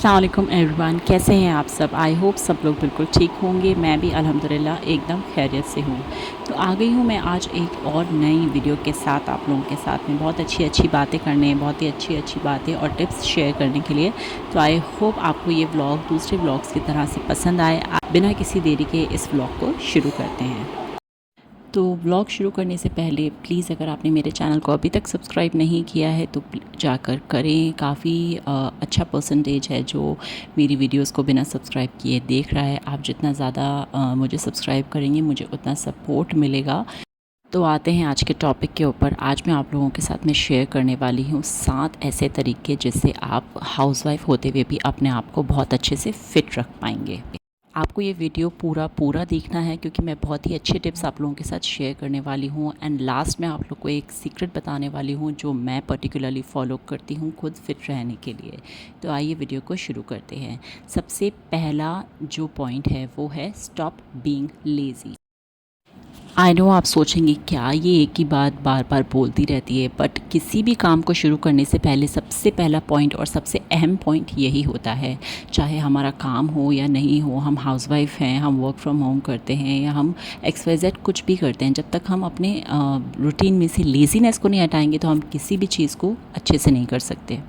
अस्सलाम वालेकुम एवरीवन, कैसे हैं आप सब। आई होप सब लोग बिल्कुल ठीक होंगे। मैं भी अल्हम्दुलिल्लाह एकदम खैरियत से हूँ। तो आ गई हूँ मैं आज एक और नई वीडियो के साथ आप लोगों के साथ में बहुत अच्छी अच्छी बातें करने, बहुत ही अच्छी अच्छी बातें और टिप्स शेयर करने के लिए। तो आई होप आपको ये व्लॉग दूसरे व्लॉग्स की तरह से पसंद आए। बिना किसी देरी के इस व्लॉग को शुरू करते हैं। तो व्लॉग शुरू करने से पहले प्लीज़ अगर आपने मेरे चैनल को अभी तक सब्सक्राइब नहीं किया है तो जाकर करें। काफ़ी अच्छा परसेंटेज है जो मेरी वीडियोस को बिना सब्सक्राइब किए देख रहा है। आप जितना ज़्यादा मुझे सब्सक्राइब करेंगे मुझे उतना सपोर्ट मिलेगा। तो आते हैं आज के टॉपिक के ऊपर। आज मैं आप लोगों के साथ में शेयर करने वाली हूँ 7 ऐसे तरीके जिससे आप हाउसवाइफ होते हुए भी अपने आप को बहुत अच्छे से फ़िट रख पाएंगे। आपको ये वीडियो पूरा देखना है क्योंकि मैं बहुत ही अच्छे टिप्स आप लोगों के साथ शेयर करने वाली हूँ। एंड लास्ट में आप लोग को एक सीक्रेट बताने वाली हूँ जो मैं पर्टिकुलरली फॉलो करती हूँ खुद फिट रहने के लिए। तो आइए वीडियो को शुरू करते हैं। सबसे पहला जो पॉइंट है वो है stop being lazy. I know आप सोचेंगे क्या ये एक ही बात बार बार बोलती रहती है, बट किसी भी काम को शुरू करने से पहले सबसे पहला पॉइंट और सबसे अहम पॉइंट यही होता है। चाहे हमारा काम हो या नहीं हो, हम हाउसवाइफ हैं, हम वर्क फ्रॉम होम करते हैं या हम XYZ कुछ भी करते हैं, जब तक हम अपने रूटीन में से लेज़ीनेस को नहीं हटाएंगे तो हम किसी भी चीज़ को अच्छे से नहीं कर सकते।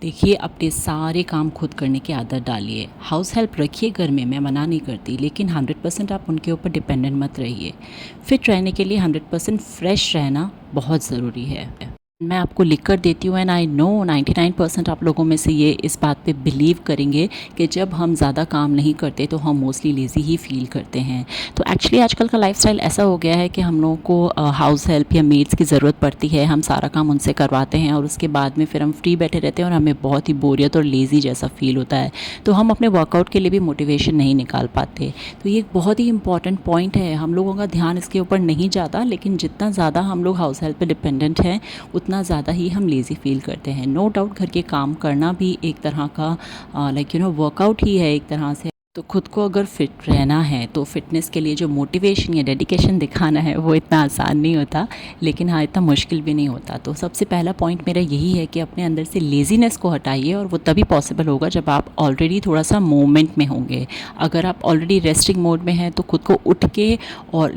देखिए, अपने सारे काम खुद करने की आदत डालिए। हाउस हेल्प रखिए घर में, मैं मना नहीं करती, लेकिन 100% आप उनके ऊपर डिपेंडेंट मत रहिए। फिट रहने के लिए 100% फ्रेश रहना बहुत ज़रूरी है। मैं आपको लिख कर देती हूँ एंड आई नो 99% आप लोगों में से ये इस बात पे बिलीव करेंगे कि जब हम ज़्यादा काम नहीं करते तो हम मोस्टली लेज़ी ही फील करते हैं। तो एक्चुअली आजकल का लाइफस्टाइल ऐसा हो गया है कि हम लोगों को हाउस हेल्प या मेड्स की ज़रूरत पड़ती है। हम सारा काम उनसे करवाते हैं और उसके बाद में फिर हम फ्री बैठे रहते हैं और हमें बहुत ही बोरियत और लेज़ी जैसा फील होता है। तो हम अपने वर्कआउट के लिए भी मोटिवेशन नहीं निकाल पाते। तो ये एक बहुत ही इंपॉर्टेंट पॉइंट है। हम लोगों का ध्यान इसके ऊपर नहीं जाता, लेकिन जितना ज़्यादा हम लोग हाउस हेल्प पर डिपेंडेंट हैं उतना ज़्यादा ही हम लेज़ी फील करते हैं। नो डाउट घर के काम करना भी एक तरह का वर्कआउट ही है एक तरह से। तो खुद को अगर फिट रहना है तो फिटनेस के लिए जो मोटिवेशन या डेडिकेशन दिखाना है वो इतना आसान नहीं होता, लेकिन हाँ इतना मुश्किल भी नहीं होता। तो सबसे पहला पॉइंट मेरा यही है कि अपने अंदर से लेज़ीनेस को हटाइए, और वो तभी पॉसिबल होगा जब आप ऑलरेडी थोड़ा सा मूवमेंट में होंगे। अगर आप ऑलरेडी रेस्टिंग मोड में हैं तो खुद को उठ के और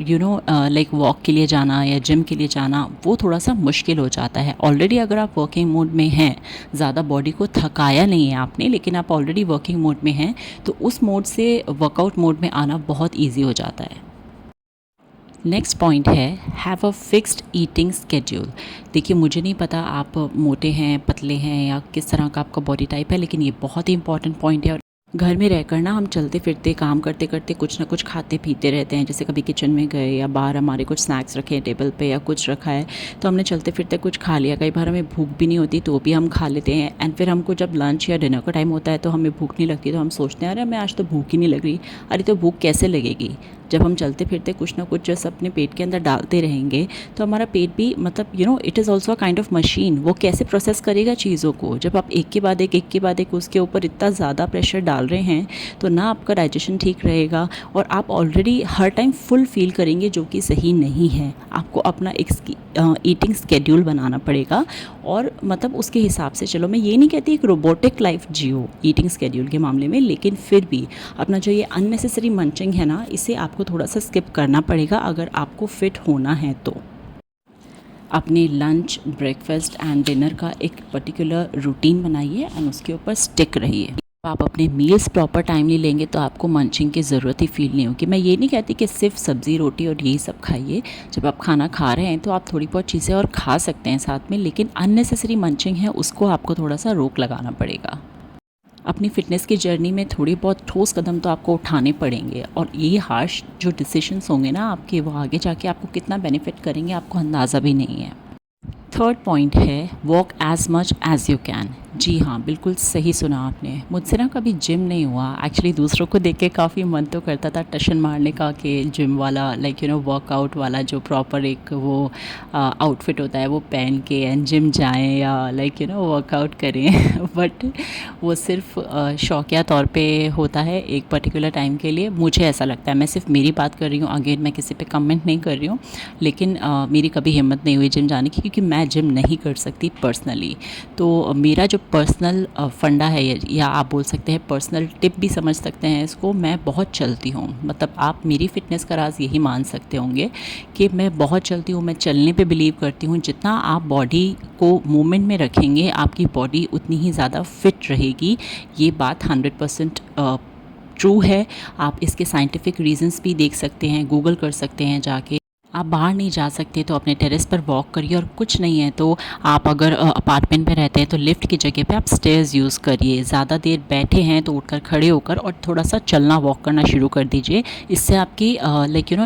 लाइक वॉक के लिए जाना या जिम के लिए जाना वो थोड़ा सा मुश्किल हो जाता है। ऑलरेडी अगर आप वर्किंग मोड में हैं, ज़्यादा बॉडी को थकाया नहीं है आपने, लेकिन आप ऑलरेडी वर्किंग मोड में हैं, तो उस मोड से वर्कआउट मोड में आना बहुत ईजी हो जाता है। नेक्स्ट पॉइंट है have a fixed eating schedule. देखिए, मुझे नहीं पता आप मोटे हैं, पतले हैं या किस तरह का आपका बॉडी टाइप है, लेकिन ये बहुत ही इंपॉर्टेंट पॉइंट है। और घर में रहकर ना हम चलते फिरते काम करते करते कुछ ना कुछ खाते पीते रहते हैं। जैसे कभी किचन में गए या बाहर हमारे कुछ स्नैक्स रखे हैं टेबल पे या कुछ रखा है तो हमने चलते फिरते कुछ खा लिया। कई बार हमें भूख भी नहीं होती तो भी हम खा लेते हैं। एंड फिर हमको जब लंच या डिनर का टाइम होता है तो हमें भूख नहीं लगती, तो हम सोचते हैं अरे हमें आज तो भूख ही नहीं लग रही। अरे तो भूख कैसे लगेगी जब हम चलते फिरते कुछ ना कुछ जैसे अपने पेट के अंदर डालते रहेंगे। तो हमारा पेट भी it is also a kind of machine. वो कैसे प्रोसेस करेगा चीज़ों को जब आप एक के बाद एक उसके ऊपर इतना ज़्यादा प्रेशर डाल रहे हैं, तो ना आपका डाइजेशन ठीक रहेगा और आप ऑलरेडी हर टाइम फुल फील करेंगे, जो कि सही नहीं है। आपको अपना एक ईटिंग स्केड्यूल बनाना पड़ेगा और उसके हिसाब से चलो। मैं ये नहीं कहती एक रोबोटिक लाइफ जियो ईटिंग स्केड्यूल के मामले में, लेकिन फिर भी अपना जो ये अननेसेसरी मंचिंग है ना, इसे आपको थोड़ा सा स्किप करना पड़ेगा अगर आपको फिट होना है तो। अपने लंच, ब्रेकफास्ट एंड डिनर का एक पर्टिकुलर रूटीन बनाइए एंड उसके ऊपर स्टिक रहिए। आप अपने मील्स प्रॉपर टाइमली लेंगे तो आपको मंचिंग की ज़रूरत ही फील नहीं होगी। मैं ये नहीं कहती कि सिर्फ सब्ज़ी रोटी और यही सब खाइए। जब आप खाना खा रहे हैं तो आप थोड़ी बहुत चीज़ें और खा सकते हैं साथ में, लेकिन अननेसेसरी मंचिंग है उसको आपको थोड़ा सा रोक लगाना पड़ेगा। अपनी फ़िटनेस की जर्नी में थोड़ी बहुत ठोस कदम तो आपको उठाने पड़ेंगे, और ये हार्श जो डिसीजंस होंगे ना आपके, वो आगे जाके आपको कितना बेनिफिट करेंगे आपको अंदाज़ा भी नहीं है। थर्ड पॉइंट है walk as much as you can. जी हाँ, बिल्कुल सही सुना आपने। मुझसे ना कभी जिम नहीं हुआ। एक्चुअली दूसरों को देख के काफ़ी मन तो करता था टशन मारने का कि जिम वाला वर्कआउट वाला जो प्रॉपर एक वो आउटफिट होता है वो पहन के एंड जिम जाएं या वर्कआउट करें बट वो सिर्फ शौकिया तौर पे होता है एक पर्टिकुलर टाइम के लिए। मुझे ऐसा लगता है, मैं सिर्फ मेरी बात कर रही हूँ, अगेन मैं किसी पे कमेंट नहीं कर रही हूँ, लेकिन मेरी कभी हिम्मत नहीं हुई जिम जाने की, क्योंकि मैं जिम नहीं कर सकती पर्सनली। तो मेरा जो पर्सनल फंडा है या आप बोल सकते हैं पर्सनल टिप भी समझ सकते हैं इसको। मैं बहुत चलती हूँ, मतलब आप मेरी फ़िटनेस का राज यही मान सकते होंगे कि मैं बहुत चलती हूँ। मैं चलने पे बिलीव करती हूँ। जितना आप बॉडी को मूवमेंट में रखेंगे आपकी बॉडी उतनी ही ज़्यादा फिट रहेगी। ये बात 100% ट्रू है। आप इसके साइंटिफिक रीजंस भी देख सकते हैं, गूगल कर सकते हैं जाके। आप बाहर नहीं जा सकते तो अपने टेरेस पर वॉक करिए, और कुछ नहीं है तो आप अगर अपार्टमेंट में रहते हैं तो लिफ्ट की जगह पे आप स्टेयर्स यूज़ करिए। ज़्यादा देर बैठे हैं तो उठकर खड़े होकर और थोड़ा सा चलना वॉक करना शुरू कर दीजिए। इससे आपकी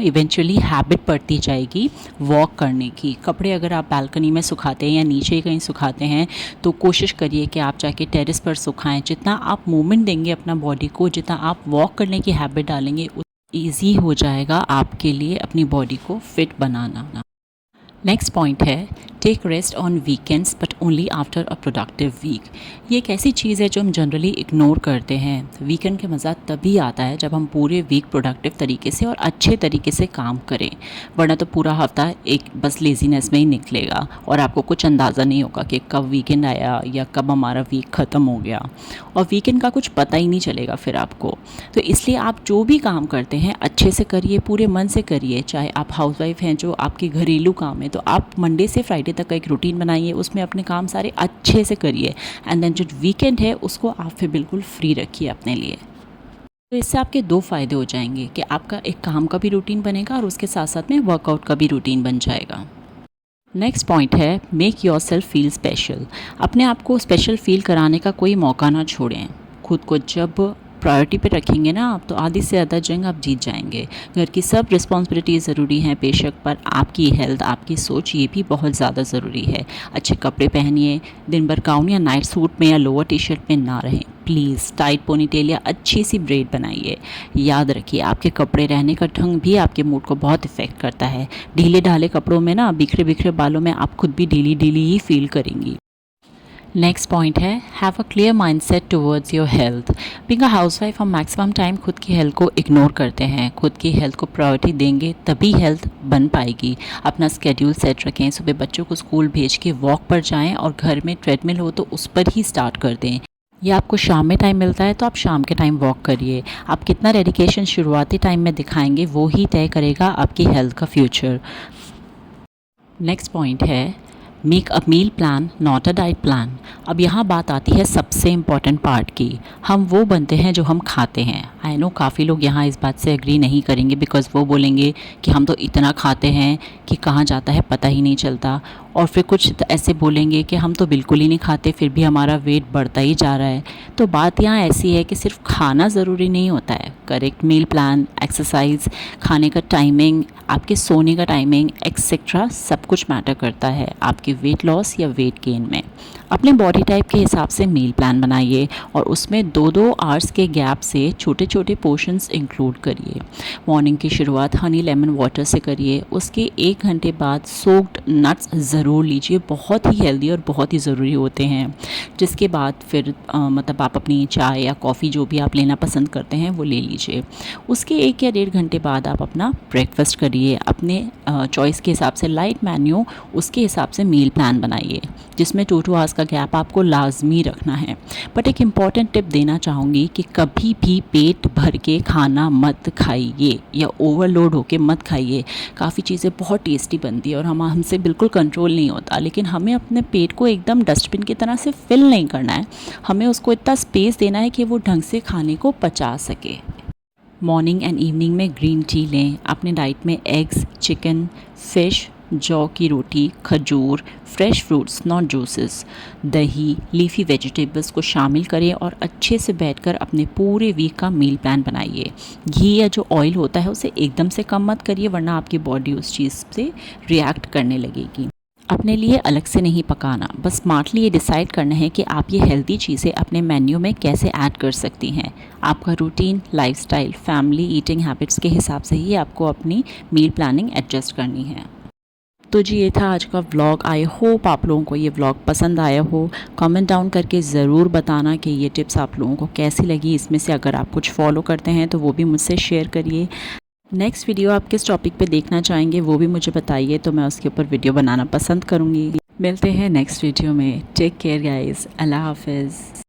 इवेंचुअली हैबिट पड़ती जाएगी वॉक करने की। कपड़े अगर आप बालकनी में सुखाते हैं या नीचे कहीं सुखाते हैं तो कोशिश करिए कि आप जाके टेरेस पर सुखाएँ। जितना आप मूवमेंट देंगे अपना बॉडी को, जितना आप वॉक करने की हैबिट डालेंगे, ईज़ी हो जाएगा आपके लिए अपनी बॉडी को फिट बनाना। नेक्स्ट पॉइंट है take rest on weekends but only after a productive week. ये एक ऐसी चीज़ है जो हम जनरली इग्नोर करते हैं। वीकेंड का मज़ा तभी आता है जब हम पूरे वीक प्रोडक्टिव तरीके से और अच्छे तरीके से काम करें, वरना तो पूरा हफ्ता एक बस लेज़ीनेस में ही निकलेगा और आपको कुछ अंदाज़ा नहीं होगा कि कब वीकेंड आया या कब हमारा वीक ख़त्म हो गया, और वीकेंड का कुछ पता ही नहीं चलेगा फिर आपको। तो इसलिए आप जो भी काम करते हैं अच्छे से करिए, पूरे मन से करिए। चाहे आप हाउसवाइफ हैं जो आपके घरेलू काम है तो आप मंडे से फ्राइडे तक का एक रूटीन बनाइए, उसमें अपने काम सारे अच्छे से करिए। एंड देन जो वीकेंड है उसको आप फिर बिल्कुल फ्री रखिए अपने लिए। तो इससे आपके दो फ़ायदे हो जाएंगे कि आपका एक काम का भी रूटीन बनेगा और उसके साथ साथ में वर्कआउट का भी रूटीन बन जाएगा। नेक्स्ट पॉइंट है make your self feel special. अपने आप को स्पेशल फील कराने का कोई मौका ना छोड़ें। खुद को जब प्रायोरिटी पे रखेंगे ना आप, तो आधी से ज़्यादा जंग आप जीत जाएंगे। घर की सब रिस्पॉन्सिबिलिटीज़ ज़रूरी हैं बेशक, पर आपकी हेल्थ, आपकी सोच ये भी बहुत ज़्यादा ज़रूरी है। अच्छे कपड़े पहनिए, दिन भर गाउन या नाइट सूट में या लोअर टी शर्ट में ना रहें प्लीज़। टाइट पोनीटेल या अच्छी सी ब्रेड बनाइए। याद रखिए आपके कपड़े रहने का ढंग भी आपके मूड को बहुत इफ़ेक्ट करता है। ढीले ढाले कपड़ों में ना, बिखरे बिखरे बालों में आप खुद भी ढीली ढीली ही फील करेंगी। नेक्स्ट पॉइंट है have a clear mindset towards your health. Being a housewife हम मैक्सिमम टाइम खुद की हेल्थ को इग्नोर करते हैं। खुद की हेल्थ को प्रायोरिटी देंगे तभी हेल्थ बन पाएगी। अपना स्केड्यूल सेट रखें, सुबह बच्चों को स्कूल भेज के वॉक पर जाएं और घर में ट्रेडमिल हो तो उस पर ही स्टार्ट कर दें। या आपको शाम में टाइम मिलता है तो आप शाम के टाइम वॉक करिए। आप कितना डेडिकेशन शुरुआती टाइम में दिखाएंगे वो ही तय करेगा आपकी हेल्थ का फ्यूचर। नेक्स्ट पॉइंट है make a meal plan not a diet plan. अब यहाँ बात आती है सबसे इम्पॉर्टेंट पार्ट की। हम वो बनते हैं जो हम खाते हैं। आई नो काफ़ी लोग यहाँ इस बात से एग्री नहीं करेंगे, बिकॉज़ वो बोलेंगे कि हम तो इतना खाते हैं कि कहाँ जाता है पता ही नहीं चलता, और फिर कुछ ऐसे बोलेंगे कि हम तो बिल्कुल ही नहीं खाते फिर भी हमारा वेट बढ़ता ही जा रहा है। तो बात यहाँ ऐसी है कि सिर्फ खाना ज़रूरी नहीं होता है। करेक्ट मील प्लान, एक्सरसाइज, खाने का टाइमिंग, आपके सोने का टाइमिंग एक्सेट्रा सब कुछ मैटर करता है आपके वेट लॉस या वेट गेन में। अपने बॉडी टाइप के हिसाब से मील प्लान बनाइए और उसमें 2-2 आवर्स के गैप से छोटे छोटे पोर्शंस इंक्लूड करिए। मॉर्निंग की शुरुआत हनी लेमन वाटर से करिए। उसके 1 घंटे बाद सोक्ड नट्स ज़रूर लीजिए, बहुत ही हेल्दी और बहुत ही ज़रूरी होते हैं। जिसके बाद फिर मतलब आप अपनी चाय या कॉफ़ी जो भी आप लेना पसंद करते हैं वो ले लीजिए। उसके 1 या 1.5 घंटे बाद आप अपना ब्रेकफास्ट करिए। अपने चॉइस के हिसाब से लाइट मेन्यू, उसके हिसाब से मील प्लान बनाइए जिसमें 2-2 आवर्स का गैप आपको लाजमी रखना है। बट एक इम्पॉर्टेंट टिप देना चाहूँगी कि कभी भी पेट भर के खाना मत खाइए या ओवरलोड होके मत खाइए। काफ़ी चीज़ें बहुत टेस्टी बनती है और हमसे बिल्कुल कंट्रोल नहीं होता, लेकिन हमें अपने पेट को एकदम डस्टबिन की तरह से फिल नहीं करना है। हमें उसको इतना स्पेस देना है कि वो ढंग से खाने को पचा सके। मॉर्निंग एंड इवनिंग में ग्रीन टी लें। अपने डाइट में एग्स, चिकन, फ़िश, जौ की रोटी, खजूर, फ्रेश फ्रूट्स नॉट जूसेस, दही, लीफी वेजिटेबल्स को शामिल करें और अच्छे से बैठकर अपने पूरे वीक का मील प्लान बनाइए। घी या जो ऑयल होता है उसे एकदम से कम मत करिए, वरना आपकी बॉडी उस चीज़ से रिएक्ट करने लगेगी। अपने लिए अलग से नहीं पकाना, बस स्मार्टली ये डिसाइड करना है कि आप ये हेल्दी चीज़ें अपने मेन्यू में कैसे ऐड कर सकती हैं। आपका routine, lifestyle, family eating habits के हिसाब से ही आपको अपनी मील प्लानिंग एडजस्ट करनी है। तो जी ये था आज का व्लॉग। आई होप आप लोगों को ये व्लॉग पसंद आया हो। कमेंट डाउन करके ज़रूर बताना कि ये टिप्स आप लोगों को कैसी लगी। इसमें से अगर आप कुछ फॉलो करते हैं तो वो भी मुझसे शेयर करिए। नेक्स्ट वीडियो आप किस टॉपिक पे देखना चाहेंगे वो भी मुझे बताइए, तो मैं उसके ऊपर वीडियो बनाना पसंद करूँगी। मिलते हैं नेक्स्ट वीडियो में। टेक केयर गाइस, अल्लाह हाफिज़।